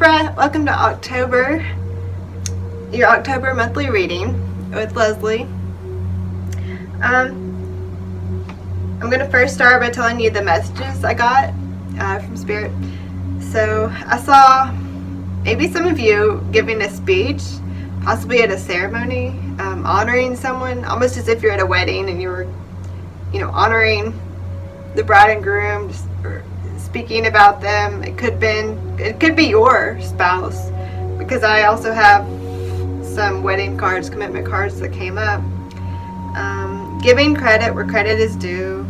Libra, welcome to October, your October monthly reading with Leslie. I'm going to first start by telling you the messages I got from Spirit. So I saw maybe some of you giving a speech, possibly at a ceremony, honoring someone, almost as if you're at a wedding and you were, honoring the bride and groom, or speaking about them. It could be your spouse, because I also have some wedding cards, commitment cards that came up. Giving credit where credit is due,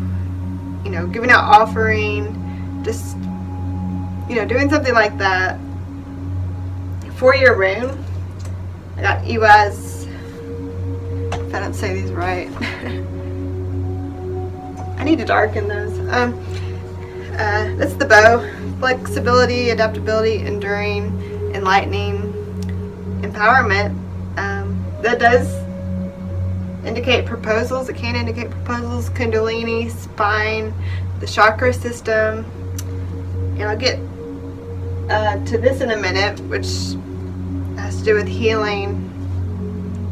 giving out offering, just doing something like that for your room. I got you as, if I don't say these right, I need to darken those. That's the bow. Flexibility, adaptability, enduring, enlightening, empowerment. That does indicate proposals. It can indicate proposals. Kundalini, spine, the chakra system. And I'll get to this in a minute, which has to do with healing.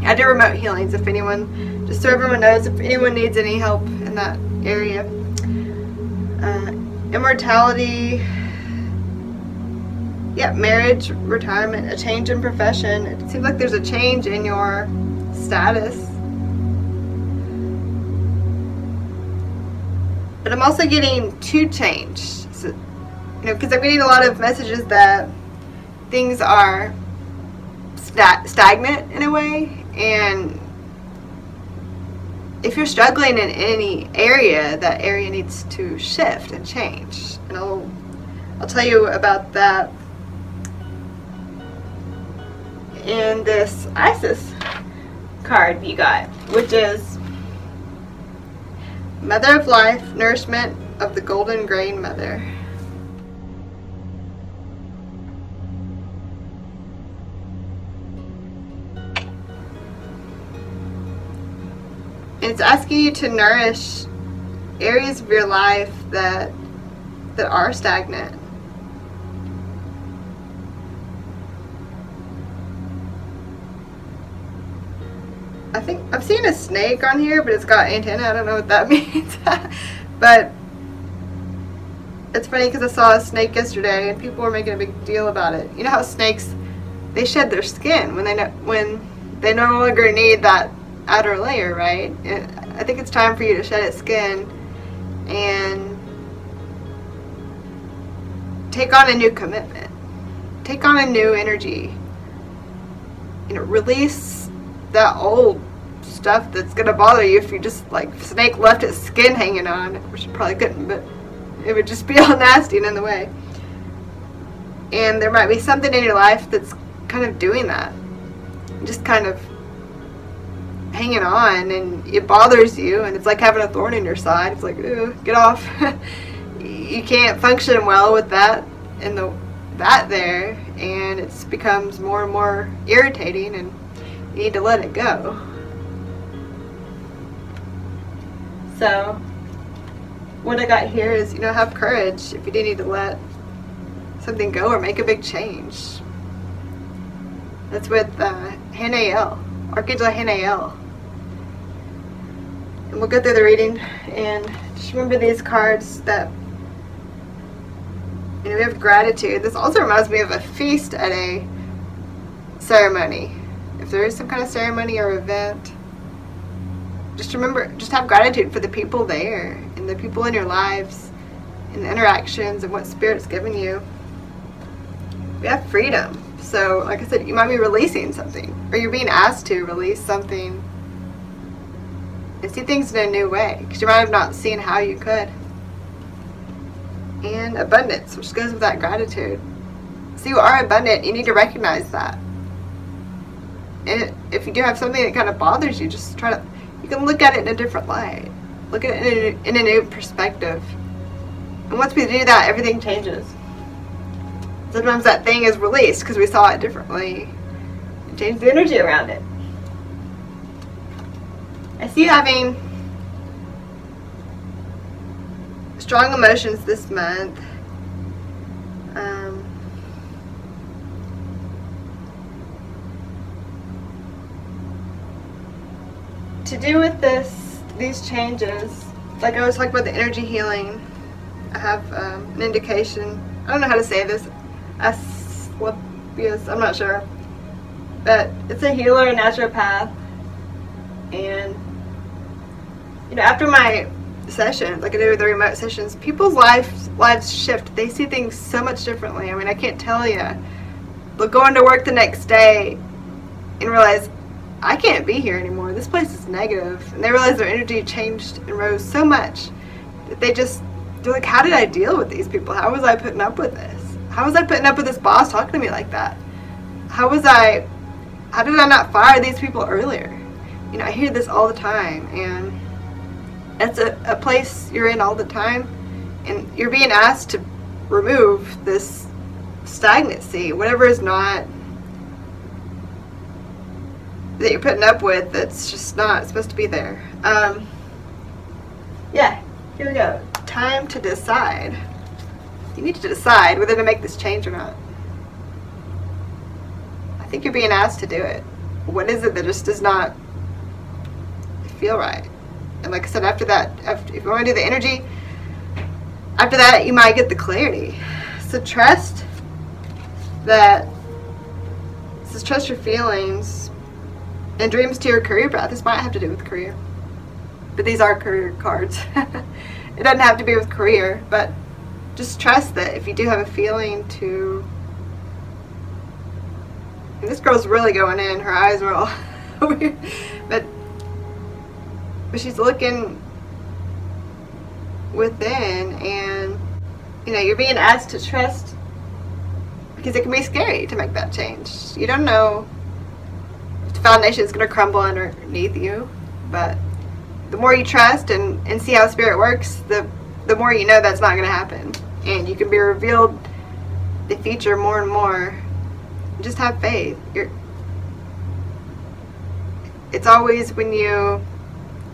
I do remote healings, if anyone, just so everyone knows, if anyone needs any help in that area. Immortality, marriage, retirement, a change in profession. It seems like there's a change in your status. But I'm also getting to change. So, because I'm getting a lot of messages that things are stagnant in a way, and if you're struggling in any area, that area needs to shift and change. And I'll tell you about that in this Isis card you got, which is Mother of Life, Nourishment of the Golden Grain Mother. It's asking you to nourish areas of your life that are stagnant. I think I've seen a snake on here, but it's got antenna. I don't know what that means. But it's funny because I saw a snake yesterday and people were making a big deal about it. You know how snakes, they shed their skin when they no longer need that outer layer, right? I think it's time for you to shed its skin and take on a new commitment, take on a new energy, release that old stuff that's gonna bother you. If you just, like, snake left its skin hanging on, which you probably couldn't, but it would just be all nasty and in the way. And there might be something in your life that's kind of doing that, just kind of hanging on, and it bothers you, and it's like having a thorn in your side. It's like, ooh, get off. You can't function well with that and that there, and it becomes more and more irritating, and you need to let it go. So what I got here is, have courage if you do need to let something go or make a big change. That's with Hanael, Archangel Hanael. And we'll go through the reading, and just remember these cards that, we have gratitude. This also reminds me of a feast at a ceremony. If there is some kind of ceremony or event, just remember, just have gratitude for the people there and the people in your lives and the interactions and what Spirit's given you. We have freedom. So, like I said, you might be releasing something, or you're being asked to release something and see things in a new way, because you might have not seen how you could. And abundance, which goes with that gratitude. So you are abundant. You need to recognize that. And if you do have something that kind of bothers you, just you can look at it in a different light. Look at it in a new perspective. And once we do that, everything changes. Sometimes that thing is released because we saw it differently and changed the energy around it. I see you having strong emotions this month. to do with these changes, like I was talking about the energy healing, I have an indication. I don't know how to say this. Asclepius, I'm not sure. But it's a healer, a naturopath. And, you know, after my sessions, like I do the remote sessions, people's lives shift. They see things so much differently. I mean, I can't tell you. But going to work the next day and realize, I can't be here anymore. This place is negative. And they realize their energy changed and rose so much that they're like, how did I deal with these people? How was I putting up with this? How was I putting up with this boss talking to me like that? How did I not fire these people earlier? You know, I hear this all the time, and it's a place you're in all the time, and you're being asked to remove this stagnancy, whatever is not, that you're putting up with, that's just not supposed to be there. Yeah, here we go. Time to decide. You need to decide whether to make this change or not. I think you're being asked to do it. What is it that just does not feel right? And like I said, after that, if you want to do the energy, after that you might get the clarity. So trust that, trust your feelings and dreams to your career path. This might have to do with career, but these are career cards. It doesn't have to be with career, but just trust that if you do have a feeling to, and this girl's really going in, her eyes are all weird, but she's looking within, and you know, you're being asked to trust, because it can be scary to make that change. You don't know if the foundation is going to crumble underneath you, but the more you trust and see how spirit works, the more you know that's not going to happen, and you can be revealed the future more and more. Just have faith. It's always when you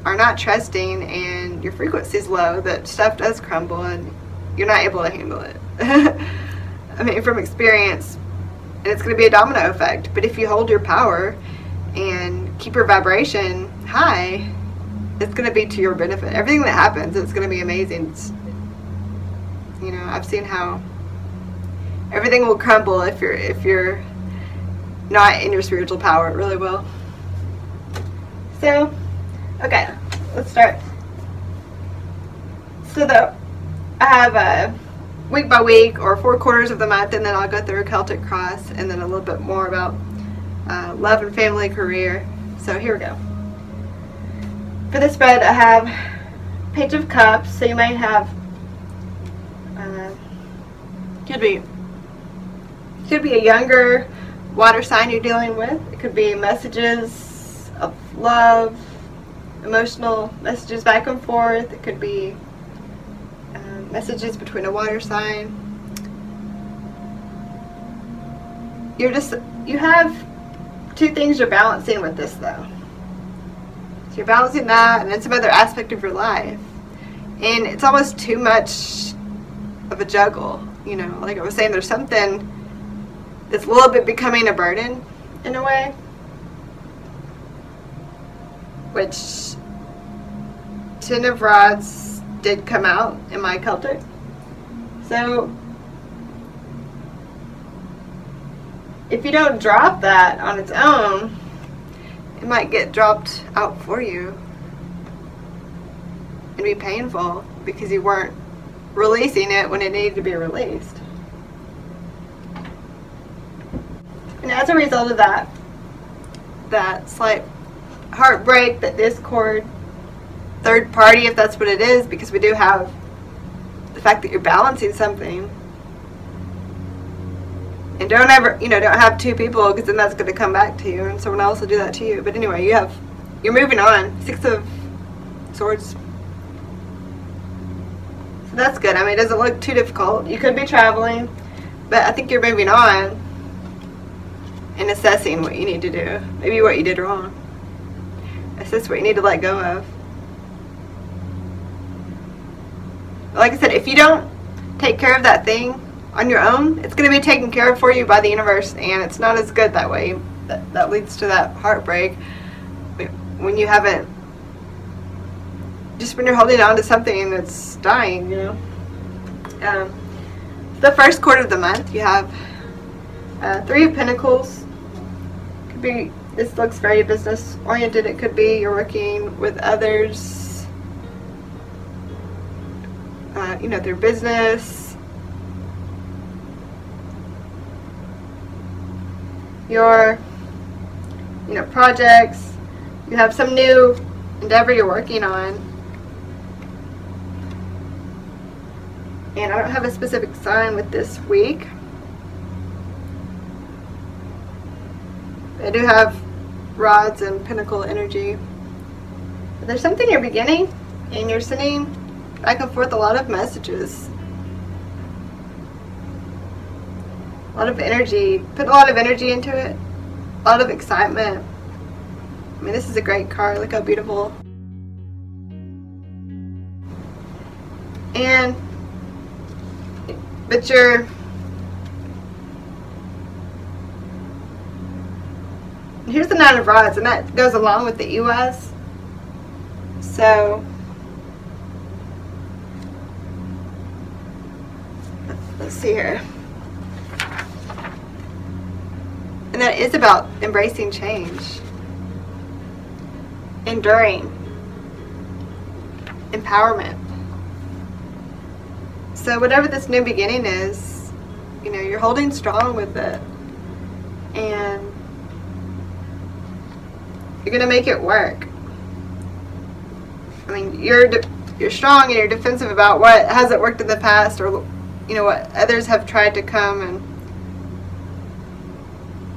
are not trusting and your frequency is low that stuff does crumble and you're not able to handle it. I mean, from experience, and it's going to be a domino effect. But if you hold your power and keep your vibration high, it's going to be to your benefit. Everything that happens, it's going to be amazing. You know, I've seen how everything will crumble if you're not in your spiritual power. It really will. So, okay, let's start. So I have a week by week or 4 quarters of the month, and then I'll go through a Celtic cross, and then a little bit more about love and family, career. So here we go. For this spread, I have Page of Cups. So you might have could be a younger water sign you're dealing with. It could be messages of love, emotional messages back and forth. It could be messages between a water sign. You have 2 things you're balancing with this, though. So you're balancing that and then some other aspect of your life, and it's almost too much of a juggle. You know, like I was saying, there's something that's a little bit becoming a burden in a way, which 10 of Rods did come out in my Celtic. So if you don't drop that on its own, it might get dropped out for you and be painful because you weren't releasing it when it needed to be released. And as a result of that slight heartbreak, that discord, third party, if that's what it is, because we do have the fact that you're balancing something. And don't ever, don't have 2 people, because then that's going to come back to you and someone else will do that to you. But anyway, you're moving on. 6 of Swords. So that's good. I mean, it doesn't look too difficult. You could be traveling, but I think you're moving on and assessing what you need to do. Maybe what you did wrong. Assess what you need to let go of. Like I said, if you don't take care of that thing on your own, it's going to be taken care of for you by the universe, and it's not as good that way. That leads to that heartbreak when you haven't just when you're holding on to something that's dying, you know. The first quarter of the month, you have Three of Pentacles. Could be, this looks very business oriented. It could be you're working with others, you know, through business. Your, you know, projects. You have some new endeavor you're working on. And I don't have a specific sign with this week. I do have rods and pentacle energy. But there's something you're beginning, and you're sending back and forth a lot of messages. A lot of energy. Put a lot of energy into it. A lot of excitement. I mean, this is a great card. Look how beautiful. But here's the Nine of Rods, and that goes along with the EWAS. So let's see here. And that is about embracing change, enduring, empowerment. So whatever this new beginning is, you know, you're holding strong with it, and you're gonna make it work. I mean, you're strong and you're defensive about what hasn't worked in the past, or you know, what others have tried to come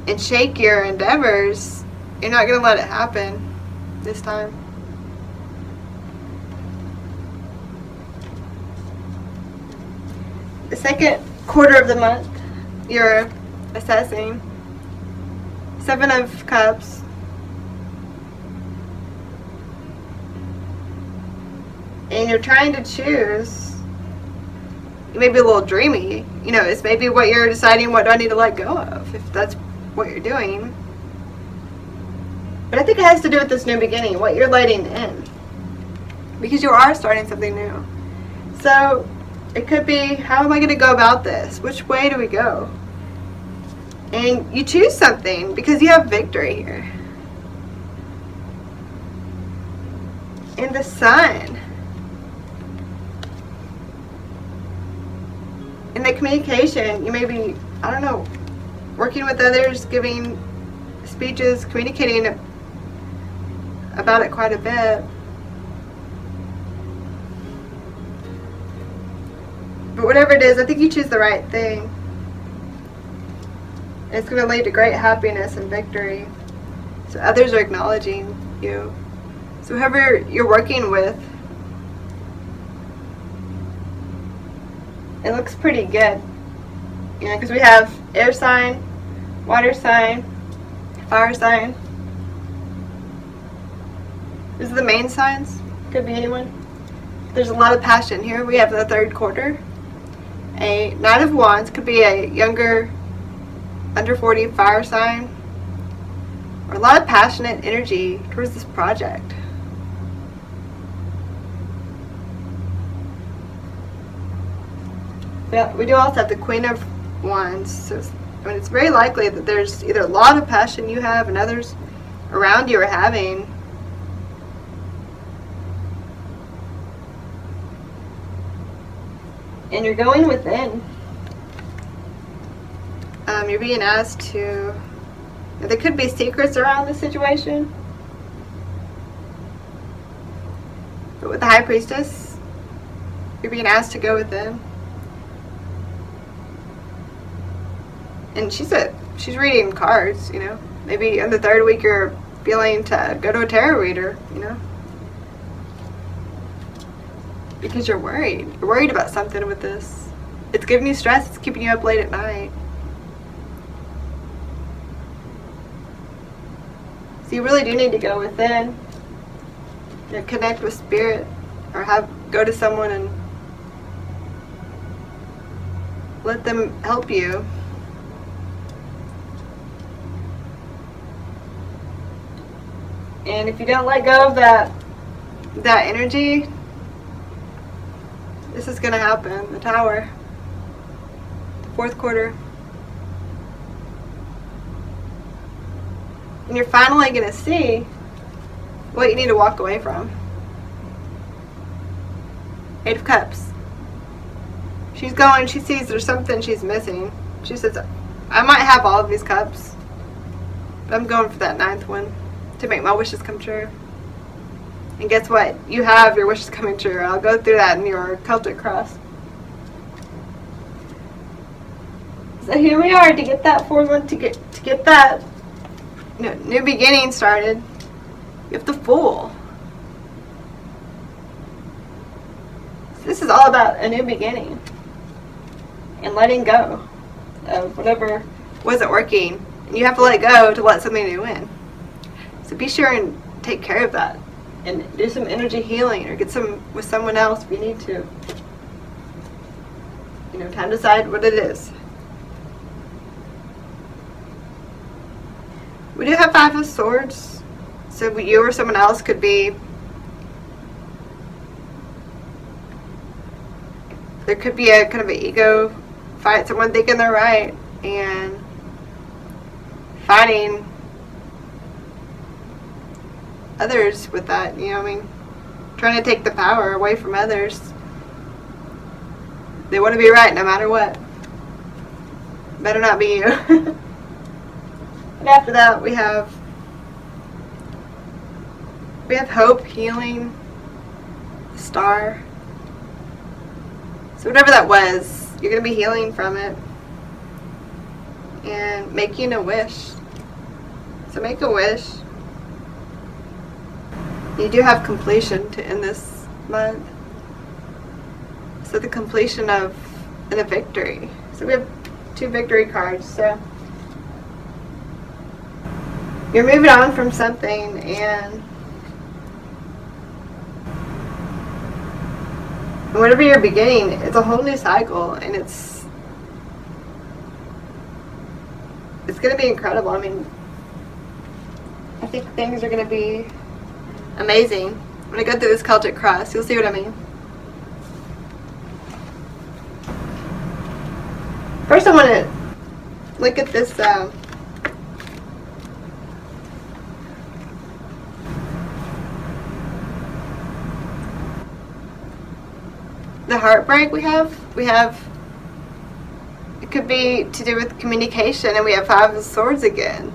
and shake your endeavors. You're not gonna let it happen this time. The second quarter of the month, you're assessing. Seven of Cups. And you're trying to choose. You may be a little dreamy. You know, it's maybe what you're deciding, what do I need to let go of, if that's what you're doing. But I think it has to do with this new beginning, what you're letting in. Because you are starting something new. So it could be, how am I going to go about this? Which way do we go? And you choose something because you have victory here. And the Sun. In the communication, you may be, I don't know, working with others, giving speeches, communicating about it quite a bit. But whatever it is, I think you choose the right thing. It's going to lead to great happiness and victory. So others are acknowledging you. So whoever you're working with, it looks pretty good. You know, because we have air sign, water sign, fire sign. These are the main signs. Could be anyone. There's a lot of passion here. We have the third quarter. A Knight of Wands, could be a younger, under 40 fire sign, or a lot of passionate energy towards this project. Yeah, we do also have the Queen of Wands, so I mean, it's very likely that there's either a lot of passion you have and others around you are having. And you're going within. You're being asked to, there could be secrets around the situation. But with the High Priestess, you're being asked to go within. And she's reading cards, you know. Maybe in the third week you're feeling to go to a tarot reader, you know. Because you're worried. You're worried about something with this. It's giving you stress. It's keeping you up late at night. So you really do need to go within. You know, connect with Spirit, or go to someone and let them help you. And if you don't let go of that that energy, this is going to happen. The Tower. The 4th quarter. And you're finally going to see what you need to walk away from. 8 of Cups. She's going, she sees there's something she's missing. She says, I might have all of these cups, but I'm going for that 9th one to make my wishes come true. And guess what? You have your wishes coming true. I'll go through that in your Celtic cross. So here we are to get that 4th one, to get that new beginning started. You have the Fool. So this is all about a new beginning and letting go of whatever wasn't working. And you have to let go to let something new in. So be sure and take care of that. And do some energy healing, or get some with someone else if you need to. Time to decide what it is. We do have 5 of Swords, so you or someone else could be. There could be a kind of an ego fight, someone thinking they're right and fighting others with that, trying to take the power away from others. They want to be right no matter what. Better not be you. And after that we have hope, healing, Star. So whatever that was, you're going to be healing from it and making a wish. So make a wish. You do have completion to end this month. So the completion of a victory. So we have 2 victory cards. So you're moving on from something, and whatever you're beginning, it's a whole new cycle, and it's going to be incredible. I think things are going to be amazing. When I go through this Celtic cross, you'll see what I mean. First I want to look at this the heartbreak we have, it could be to do with communication, and we have 5 of Swords again.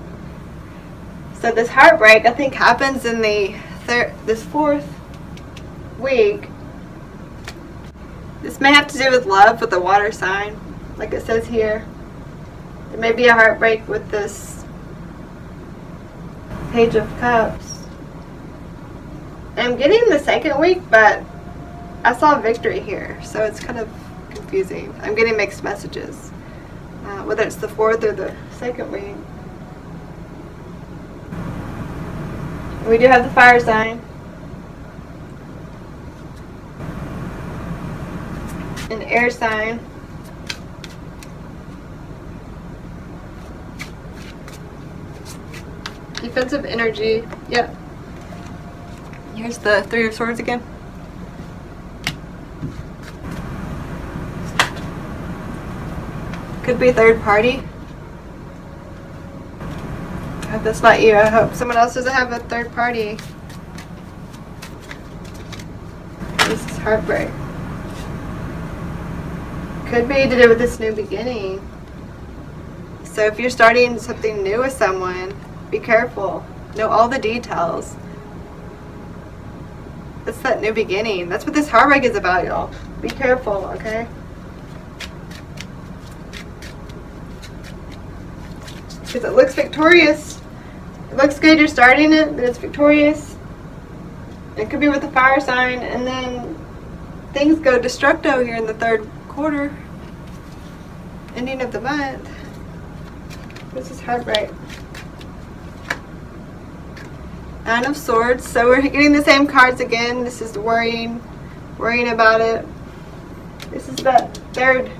So this heartbreak, I think, happens in this 4th week. This may have to do with love with the water sign, like it says here. There may be a heartbreak with this Page of Cups. I'm getting the 2nd week, but I saw victory here, so it's kind of confusing. I'm getting mixed messages, whether it's the 4th or the 2nd week. We do have the fire sign. An air sign. Defensive energy. Yep. Here's the 3 of Swords again. Could be 3rd party. I hope that's not you. I hope someone else doesn't have a 3rd party. This is heartbreak. Could be to do with this new beginning. So if you're starting something new with someone, be careful. Know all the details. It's that new beginning. That's what this heartbreak is about, y'all. Be careful, okay? Because it looks victorious. It looks good, you're starting it, but it's victorious. It could be with a fire sign, and then things go destructo here in the 3rd quarter. Ending of the month. This is heartbreak. 9 of Swords. So we're getting the same cards again. This is worrying about it. This is the 3rd.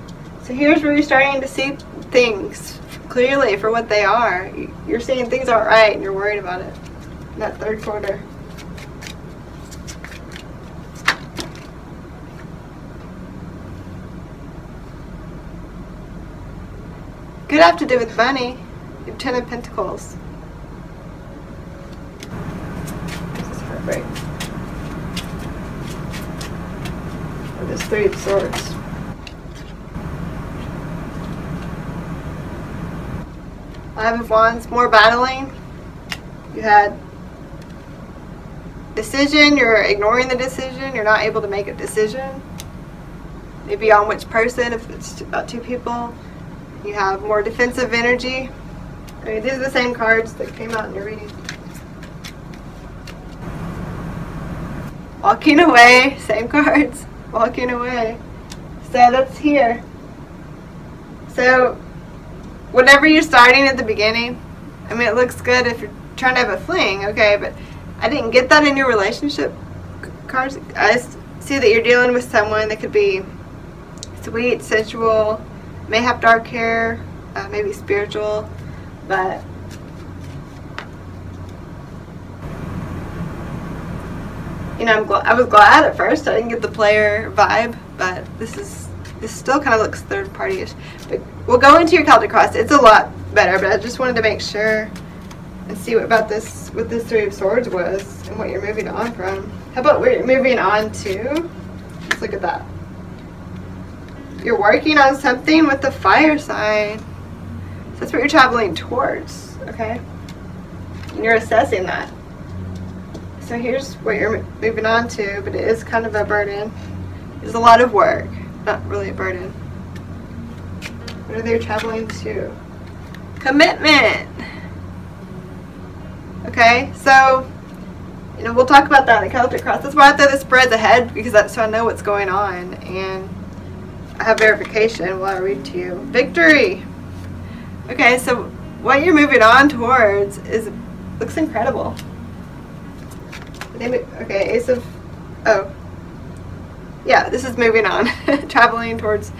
So here's where you're starting to see things clearly for what they are. You're seeing things aren't right and you're worried about it in that 3rd quarter. Could have to do with money. You have 10 of Pentacles. This is heartbreak. Or this 3 of Swords. Five of Wands, more battling. You had decision, you're ignoring the decision, you're not able to make a decision. Maybe on which person, if it's about 2 people. You have more defensive energy. I mean, these are the same cards that came out in your reading. Walking away, same cards, walking away. So that's here. So whatever you're starting at the beginning, I mean, it looks good if you're trying to have a fling, okay, but I didn't get that in your relationship cards. I see that you're dealing with someone that could be sweet, sensual, may have dark hair, maybe spiritual, but you know, I was glad at first. I didn't get the player vibe, but this still kind of looks third party-ish. But we'll go into your Celtic cross. It's a lot better, but I just wanted to make sure and see what about this, what this 3 of Swords was and what you're moving on from. How about we're moving on to, let's look at that. You're working on something with the fire sign. So that's what you're traveling towards, okay? And you're assessing that. So here's what you're moving on to, but it is kind of a burden. It's a lot of work, not really a burden. What are they traveling to? Commitment. Okay, so you know, we'll talk about that in the Celtic cross. That's why I throw the spreads ahead, because that's so I know what's going on and I have verification while I read to you. Victory. Okay, so what you're moving on towards looks incredible. Okay, Ace of, oh, yeah, this is moving on. Traveling towards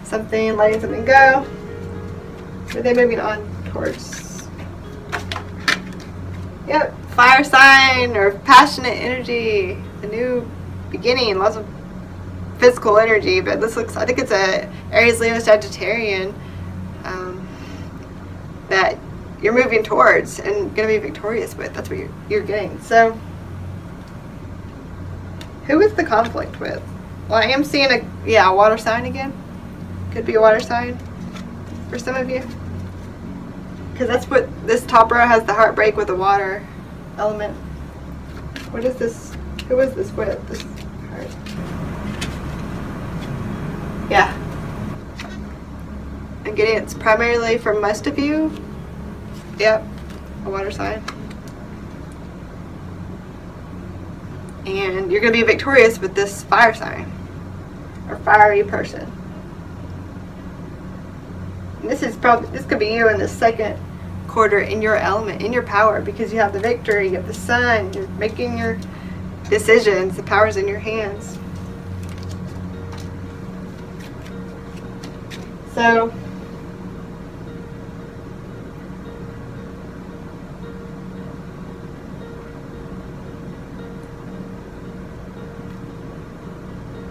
something, letting something go. What are they moving on towards? Yep, fire sign or passionate energy, a new beginning, lots of physical energy, but this looks, I think it's a Aries, Leo, Sagittarian that you're moving towards and going to be victorious with. That's what you're getting. So who is the conflict with? Well, I am seeing a water sign again. Could be a water sign for some of you, because that's what this top row has, the heartbreak with the water element. What is this? Who is this with? This card. Yeah. I'm getting it's primarily for most of you. Yep, a water sign. And you're going to be victorious with this fire sign or fiery person. And this could be you in the second quarter in your element, in your power, because you have the victory, you have the sun, you're making your decisions, the power's in your hands. So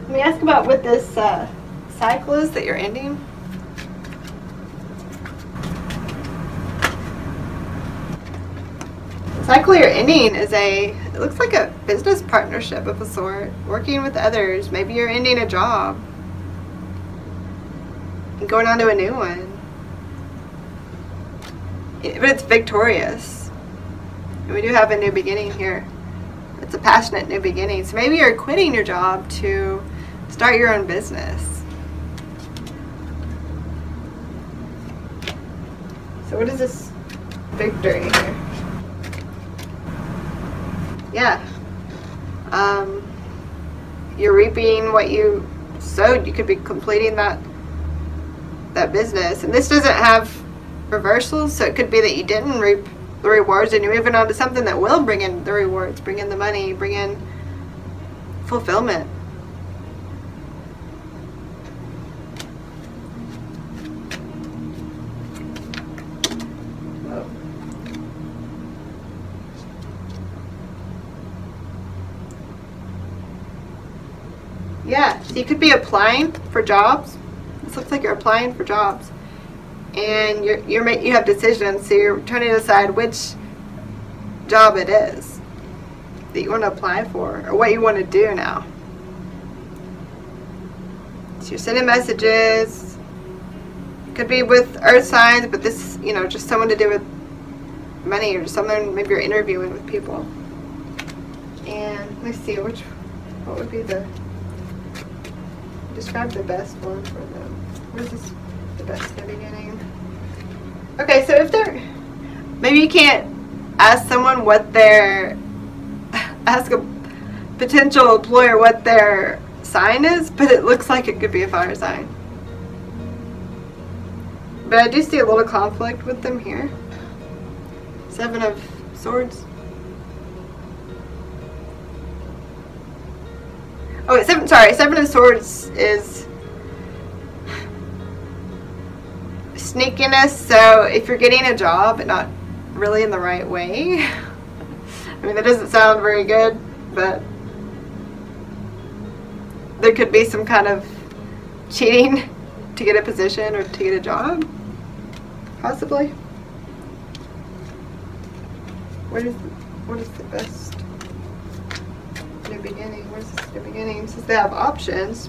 let me ask about what this cycle is that you're ending. The cycle you're ending is it looks like a business partnership of a sort, working with others. Maybe you're ending a job and going on to a new one. But it's victorious. And we do have a new beginning here. It's a passionate new beginning. So maybe you're quitting your job to start your own business. So what is this victory here? Yeah. You're reaping what you sowed. You could be completing that business. And this doesn't have reversals, so it could be that you didn't reap the rewards and you're moving on to something that will bring in the rewards, bring in the money, bring in fulfillment. Yeah, so you could be applying for jobs. This looks like you're applying for jobs. and you have decisions, so you're trying to decide which job it is that you want to apply for, or what you want to do now. So you're sending messages. Could be with earth signs, but this, you know, just someone to do with money, or someone, maybe you're interviewing with people. And let me see, what would be describe the best one for them. What is this, the best in the beginning? Okay, so if they're, maybe you can't ask someone ask a potential employer what their sign is, but it looks like it could be a fire sign. But I do see a little conflict with them here. 7 of Swords. Oh, wait, 7 of Swords is sneakiness. So if you're getting a job but not really in the right way, I mean, that doesn't sound very good, but there could be some kind of cheating to get a position or to get a job, possibly. What is the best new beginning? What is this new beginning? Since they have options.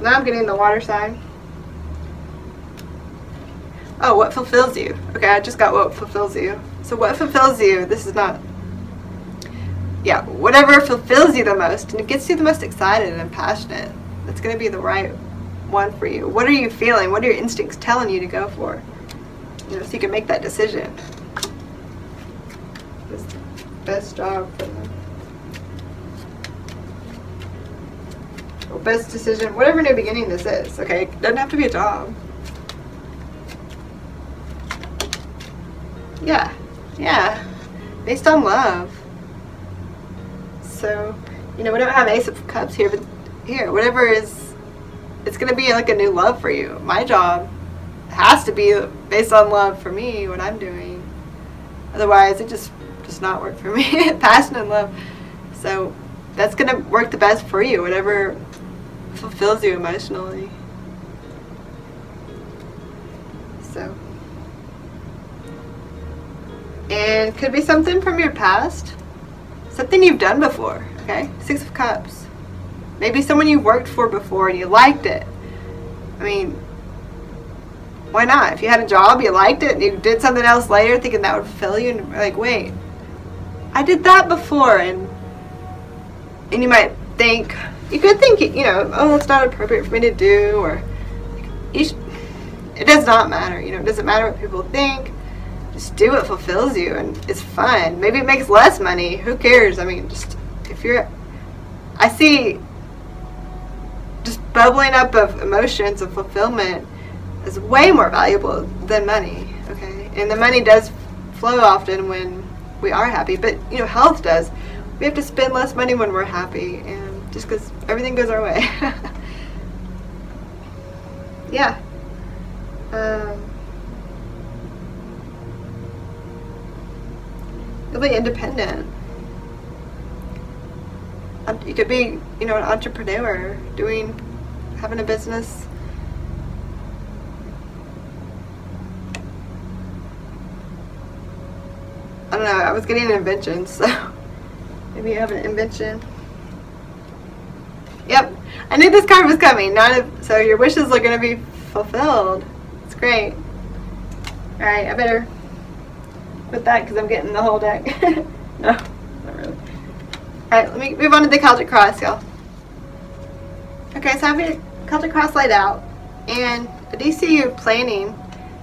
Now I'm getting the water sign. Oh, what fulfills you? Okay, I just got what fulfills you. So what fulfills you? This is not. Yeah, whatever fulfills you the most and it gets you the most excited and passionate. That's going to be the right one for you. What are you feeling? What are your instincts telling you to go for? You know, so you can make that decision. This is the best job for them. Or best decision, whatever new beginning this is. Okay, it doesn't have to be a job. Yeah, yeah, based on love. So, you know, we don't have Ace of Cups here, but here, whatever is, it's going to be like a new love for you. My job has to be based on love for me, what I'm doing. Otherwise, it just does not work for me. Passion and love. So, that's going to work the best for you, whatever fulfills you emotionally. So. And could be something from your past. Something you've done before, okay? 6 of Cups. Maybe someone you worked for before and you liked it. I mean, why not? If you had a job, you liked it, and you did something else later thinking that would fulfill you, and you're like, wait, I did that before, and you might think, you could think, you know, oh, that's not appropriate for me to do, or it does not matter, you know, it doesn't matter what people think. Just do what fulfills you, and it's fun. Maybe it makes less money. Who cares? I mean, just if you're, I see just bubbling up of emotions of fulfillment is way more valuable than money. Okay, and the money does flow often when we are happy, but you know, health does. We have to spend less money when we're happy, and just because everything goes our way. Yeah. You'll be independent. You could be, you know, an entrepreneur, having a business. I don't know, I was getting an invention, so maybe you have an invention. Yep, I knew this card was coming. So your wishes are going to be fulfilled. It's great. Alright, I better with that because I'm getting the whole deck. No, not really. Alright, let me move on to the Celtic Cross, y'all. Okay, so I have your Celtic Cross laid out, and I do see you planning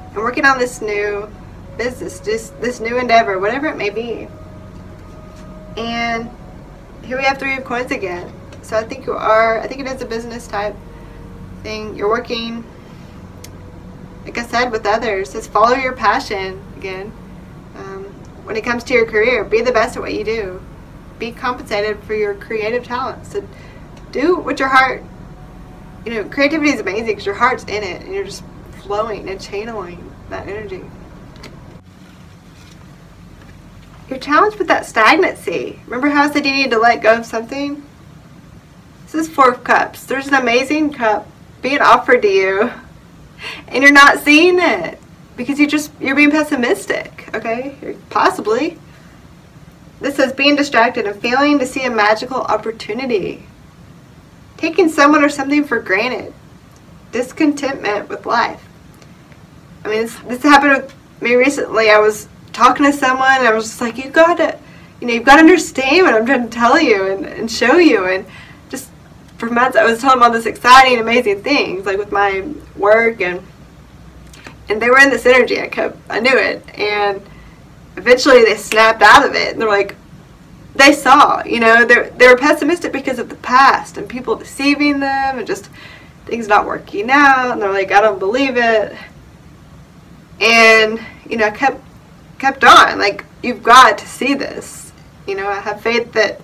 and working on this new business, just this new endeavor, whatever it may be. And here we have 3 of Coins again. So I think it is a business type thing. You're working, like I said, with others. Just follow your passion again. When it comes to your career, be the best at what you do. Be compensated for your creative talents. So do what your heart, you know, creativity is amazing because your heart's in it and you're just flowing and channeling that energy. You're challenged with that stagnancy. Remember how I said you need to let go of something? This is 4 of Cups. There's an amazing cup being offered to you. And you're not seeing it because you're being pessimistic, okay? Possibly. This says being distracted and failing to see a magical opportunity. Taking someone or something for granted. Discontentment with life. I mean, this happened with me recently. I was talking to someone and I was just like, you've got to understand what I'm trying to tell you and show you. And just for months I was telling them all this exciting, amazing things, like with my work, and they were in this energy. I knew it, and eventually they snapped out of it, and they're like, they saw, they were pessimistic because of the past and people deceiving them and just things not working out, and they're like, I don't believe it. And I kept on, like, you've got to see this. I have faith that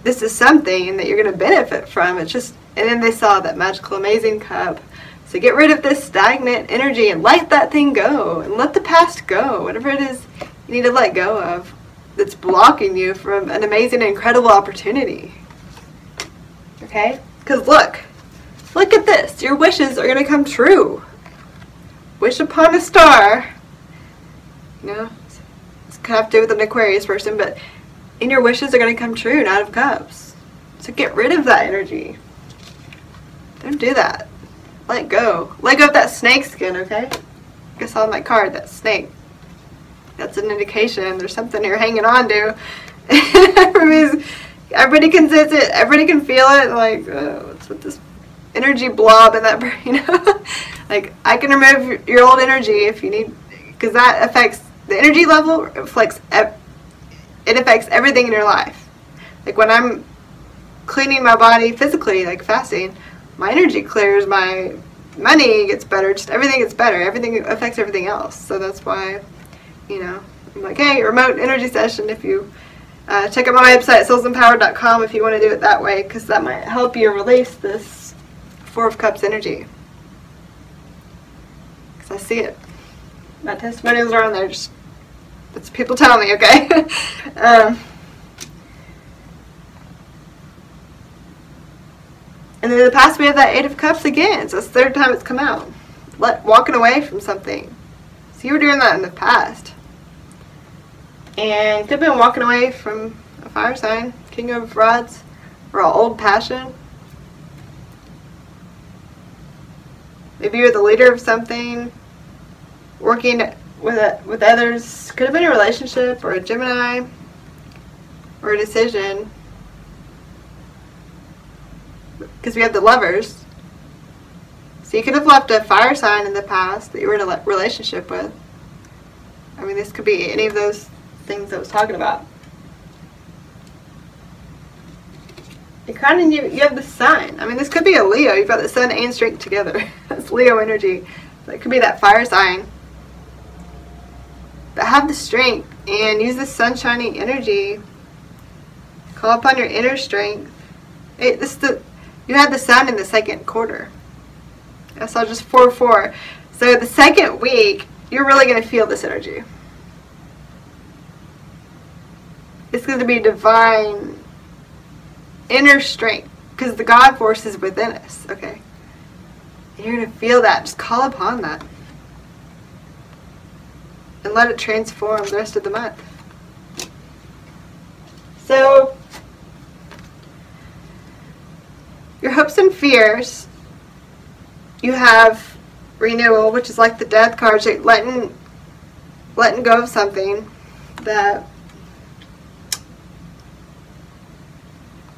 this is something that you're going to benefit from. It's just, and then they saw that magical, amazing cup. So get rid of this stagnant energy and let that thing go, and let the past go, whatever it is you need to let go of that's blocking you from an amazing, incredible opportunity. Okay? Because look at this. Your wishes are going to come true. Wish upon a star. It's kind of have to do with an Aquarius person, but in your wishes are going to come true, Knight of Cups. So get rid of that energy. Don't do that. Let go. Let go of that snake skin, okay? I saw on my card, that snake. That's an indication there's something you're hanging on to. Everybody can sense it. Everybody can feel it. Like, what's with this energy blob in that, like, I can remove your old energy if you need, because that affects the energy level. It affects everything in your life. Like when I'm cleaning my body physically, like fasting, my energy clears, my money gets better, just everything gets better. Everything affects everything else. So that's why, I'm like, hey, remote energy session. If you check out my website, soulsempowered.com, if you want to do it that way, because that might help you release this Four of Cups energy. Because I see it. My testimonials are on there. Just that's people tell me, okay? And then in the past we have that Eight of Cups again. So it's the third time it's come out. Walking away from something. So you were doing that in the past. And could have been walking away from a fire sign, King of Rods, or an old passion. Maybe you're the leader of something, working with others. Could have been a relationship or a Gemini or a decision. Because we have the Lovers. So you could have left a fire sign in the past that you were in a relationship with. I mean, this could be any of those things I was talking about. And kind of you have the Sun. I mean, this could be a Leo. You've got the Sun and Strength together. That's Leo energy. So it could be that fire sign. But have the strength and use this sunshiny energy. Call upon your inner strength. You had the Sun in the second quarter. I saw just 4-4. So the second week, you're really going to feel this energy. It's going to be divine inner strength, because the God force is within us, okay? And you're going to feel that. Just call upon that. And let it transform the rest of the month. So, your hopes and fears, you have renewal, which is like the Death card, so letting go of something that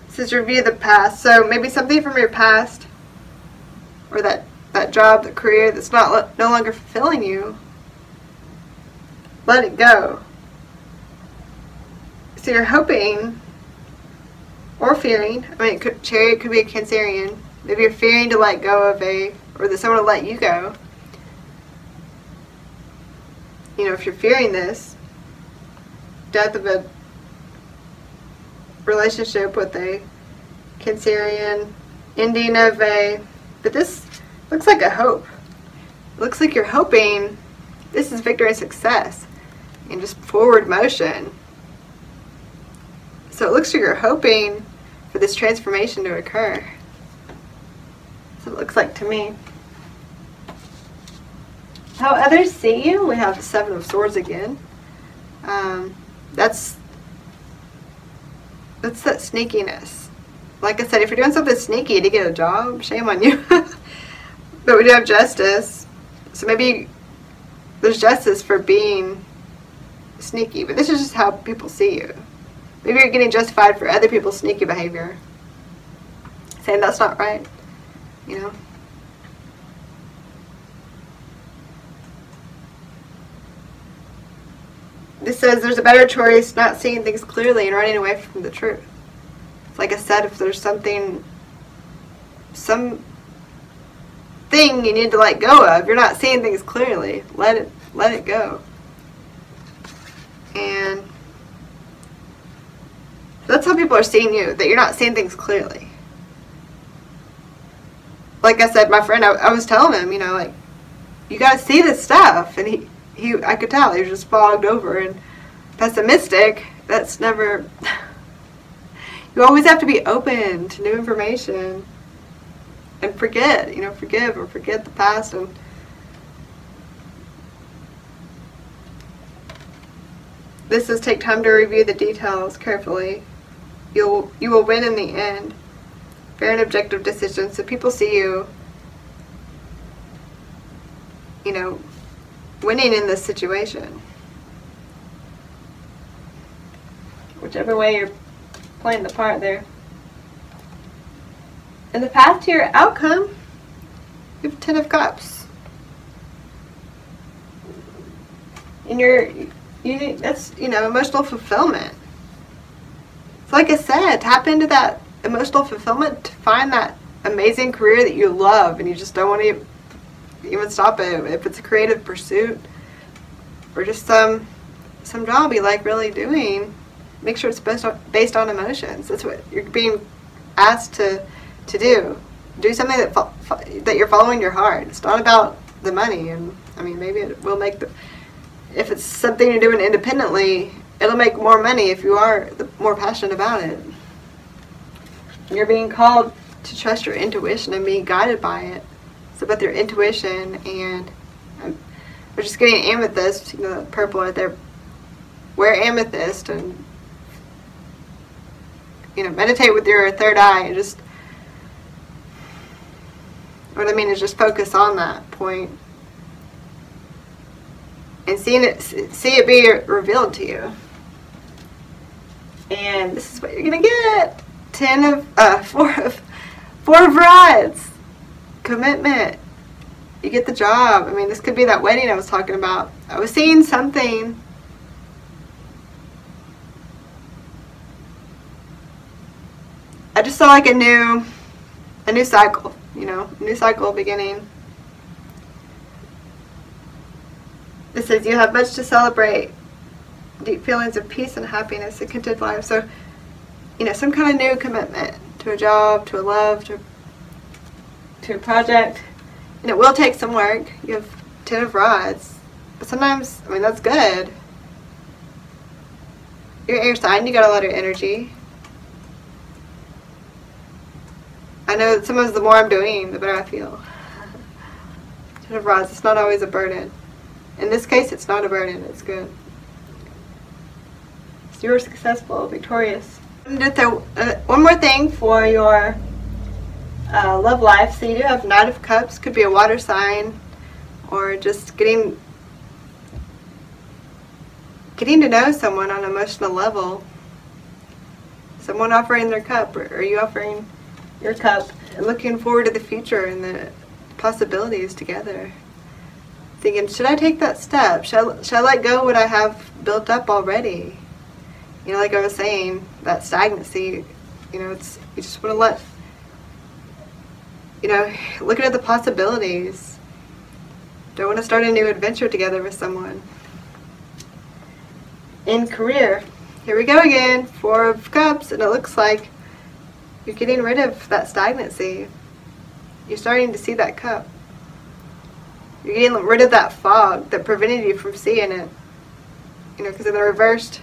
says review the past. So maybe something from your past, or that job, the career that's no longer fulfilling you. Let it go. So you're hoping or fearing. I mean, Chariot could be a Cancerian. Maybe you're fearing to let go of or that someone will let you go. If you're fearing this, death of a relationship with a Cancerian, ending of but this looks like a hope. It looks like you're hoping this is victory and success and just forward motion. So it looks like you're hoping for this transformation to occur. That's what it looks like to me. How others see you, we have the Seven of Swords again. That's that sneakiness. Like I said, if you're doing something sneaky to get a job, shame on you. But we do have Justice. So maybe there's justice for being sneaky. But this is just how people see you. Maybe you're getting justified for other people's sneaky behavior. Saying that's not right. You know? This says there's a better choice not seeing things clearly and running away from the truth. Like I said, if there's something you need to let go of, you're not seeing things clearly, let it go. And that's how people are seeing you, that you're not seeing things clearly. Like I said, my friend, I was telling him, you know, like, you gotta see this stuff, and I could tell he was just fogged over and pessimistic. That's never. You always have to be open to new information and forget, you know, forgive or forget the past. And this says take time to review the details carefully. You will win in the end. Fair and objective decisions. So people see you, you know, winning in this situation. Whichever way you're playing the part there. And the path to your outcome, you have 10 of Cups. And that's, you know, emotional fulfillment. So like I said, tap into that emotional fulfillment to find that amazing career that you love and you just don't want to even stop it. If it's a creative pursuit or just some job you like really doing, make sure it's based on emotions. That's what you're being asked to do. Do something that you're following your heart. It's not about the money. And I mean, maybe it will make if it's something you're doing independently, it'll make more money if you are more passionate about it. You're being called to trust your intuition and being guided by it. It's about your intuition, and we're just getting amethyst, you know, purple right there. Wear amethyst and, you know, meditate with your third eye and just, what I mean is just focus on that point and see it be revealed to you. And this is what you're gonna get. 4 of Rods. Commitment. You get the job. I mean, this could be that wedding I was talking about. I was seeing something. I just saw like a new cycle, you know, new cycle beginning. It says you have much to celebrate. Deep feelings of peace and happiness, a content life. So, you know, some kind of new commitment to a job, to a love, to a project. And it will take some work. You have 10 of Rods. But sometimes, I mean, that's good. You're air sign, you got a lot of energy. I know that sometimes the more I'm doing, the better I feel. 10 of Rods, it's not always a burden. In this case, it's not a burden, it's good. So you're successful, victorious. One more thing for your love life. So you do have Knight of Cups, could be a water sign, or just getting to know someone on an emotional level. Someone offering their cup, or you offering your cup, and looking forward to the future and the possibilities together. Thinking, should I take that step? Should I let go what I have built up already? You know, like I was saying, that stagnancy, you know, it's, you just want to let, you know, looking at the possibilities. Don't want to start a new adventure together with someone. In career, here we go again, 4 of Cups, and it looks like you're getting rid of that stagnancy. You're starting to see that cup. You're getting rid of that fog that prevented you from seeing it. You know, because in the reversed,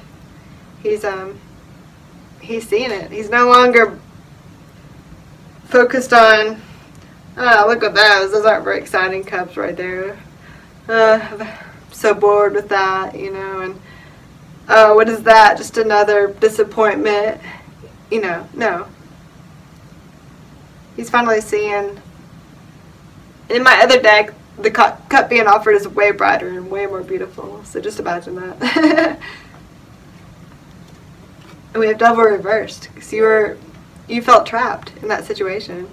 he's seeing it. He's no longer focused on, oh, look at those. Those aren't very exciting cups right there. I'm so bored with that, you know, and what is that? Just another disappointment, you know? No. He's finally seeing. In my other deck, the cup being offered is way brighter and way more beautiful. So just imagine that. And we have Devil reversed because you felt trapped in that situation.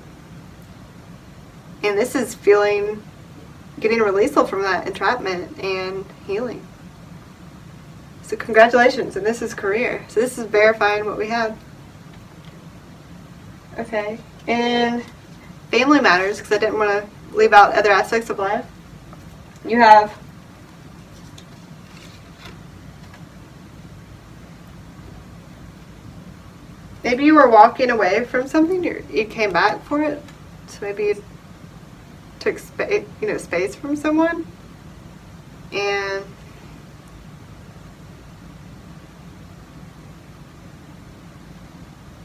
And this is getting releasal from that entrapment and healing. So congratulations, and this is career. So this is verifying what we have. Okay, and family matters, because I didn't want to leave out other aspects of life. You have maybe you were walking away from something, you came back for it. So maybe you took space from someone, and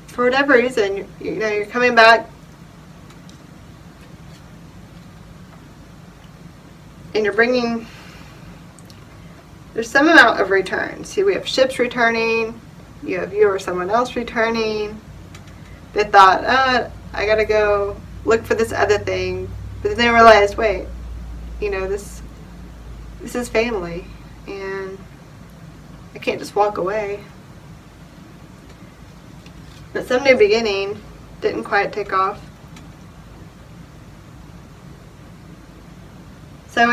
for whatever reason, you're coming back and you're bringing, there's some amount of return. See, we have ships returning, you have you or someone else returning. They thought, I gotta go look for this other thing, but then they realized, wait, this is family, and I can't just walk away. But some new beginning didn't quite take off. So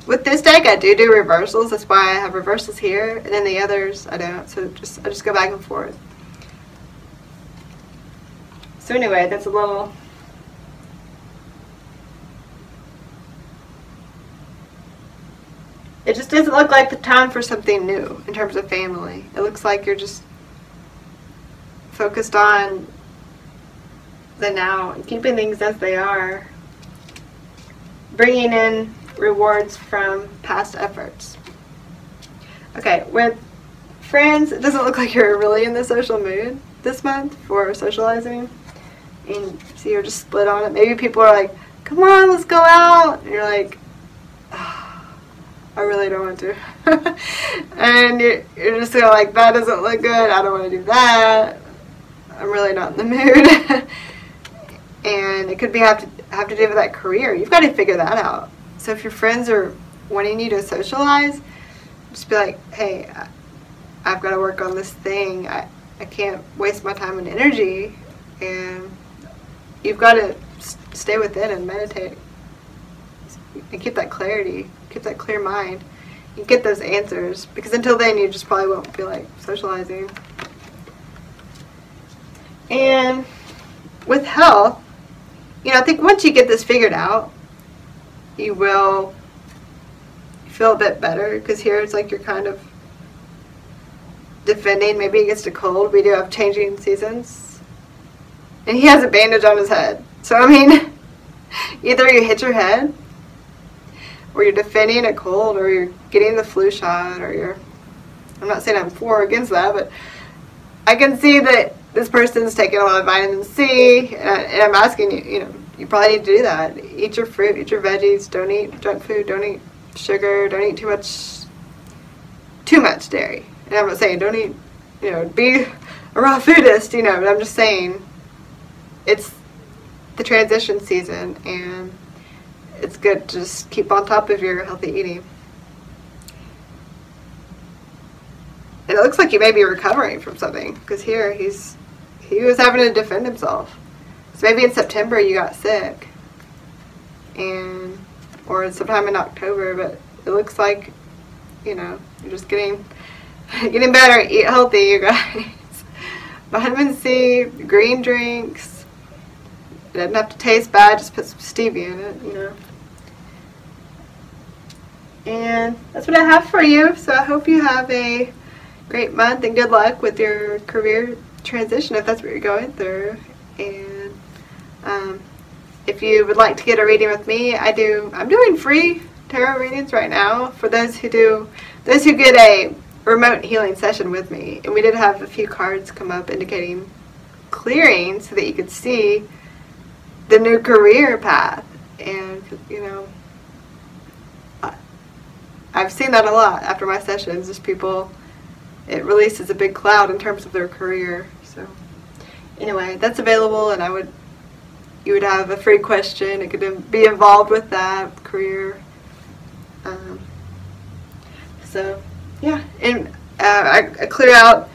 with this deck, I do reversals. That's why I have reversals here, and then the others I don't. So I just go back and forth. So anyway, that's a little. It just doesn't look like the time for something new in terms of family. It looks like you're just focused on the now and keeping things as they are, bringing in rewards from past efforts. Okay, with friends, it doesn't look like you're really in the social mood this month for socializing, and so you're just split on it. Maybe people are like, come on, let's go out, and you're like, oh, I really don't want to. And you're just like, that doesn't look good, I don't want to do that, I'm really not in the mood. And it could have to do with that career. You've got to figure that out. So if your friends are wanting you to socialize, just be like, hey, I've got to work on this thing. I can't waste my time and energy. And you've got to stay within and meditate and keep that clarity, keep that clear mind. You get those answers, because until then you just probably won't feel like socializing. And with health, I think once you get this figured out, you will feel a bit better, because here it's like you're kind of defending. Maybe it gets too cold. We do have changing seasons. And he has a bandage on his head. So, I mean, either you hit your head, or you're defending a cold, or you're getting the flu shot, or I'm not saying I'm for or against that, but I can see that this person's taking a lot of vitamin C, and I'm asking you, you probably need to do that. Eat your fruit, eat your veggies, don't eat junk food, don't eat sugar, don't eat too much dairy. And I'm not saying don't eat, be a raw foodist, but I'm just saying it's the transition season, and it's good to just keep on top of your healthy eating. And it looks like you may be recovering from something, because here he was having to defend himself. So maybe in September you got sick, or sometime in October, but it looks like, you're just getting better. Eat healthy, you guys. Vitamin C, green drinks. It doesn't have to taste bad, just put some stevia in it, And that's what I have for you. So I hope you have a great month, and good luck with your career transition if that's what you're going through. And if you would like to get a reading with me, I'm doing free tarot readings right now for those who get a remote healing session with me. And we did have a few cards come up indicating clearing so that you could see the new career path. And I've seen that a lot after my sessions, just people, it releases a big cloud in terms of their career. So anyway, that's available, and you would have a free question. It could be involved with that career. So yeah, and I clear out,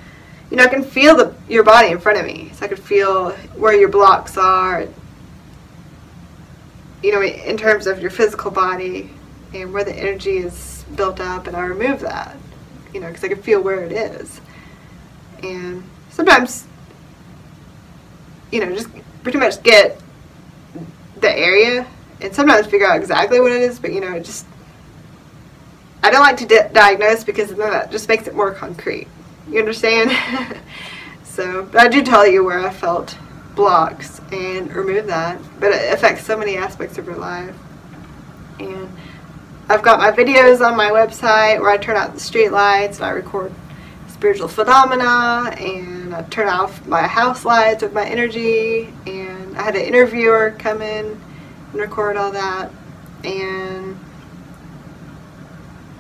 you know, I can feel your body in front of me, so I could feel where your blocks are, you know, in terms of your physical body and where the energy is built up, and I remove that, you know, because I can feel where it is. And sometimes, you know, just pretty much get the area, and sometimes figure out exactly what it is, but, you know, I don't like to diagnose, because then that just makes it more concrete. You understand? So, but I do tell you where I felt blocks and remove that, but it affects so many aspects of your life. And I've got my videos on my website where I turn out the street lights, and I record spiritual phenomena, and I turn off my house lights with my energy, and I had an interviewer come in and record all that. And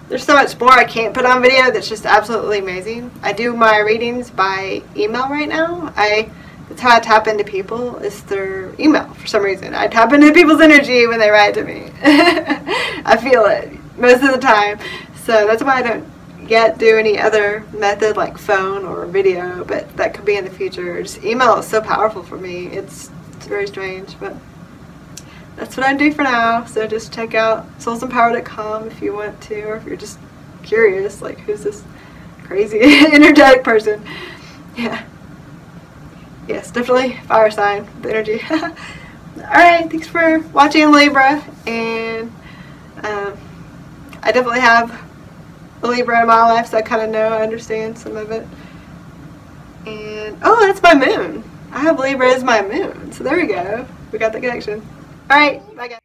there's so much more I can't put on video that's just absolutely amazing. I do my readings by email right now. That's how I tap into people, is through email for some reason. I tap into people's energy when they write to me. I feel it most of the time. So that's why I don't yet do any other method like phone or video, but that could be in the future. Just email is so powerful for me. It's very strange, but that's what I do for now. So just check out soulsempower.com if you want to, or if you're just curious, like, who's this crazy energetic person? Yeah. Yes, definitely fire sign, the energy. Alright, thanks for watching, Libra. And I definitely have a Libra in my life, so I kind of know, I understand some of it. And, oh, that's my moon. I have Libra as my moon. So there we go. We got the connection. Alright, bye guys.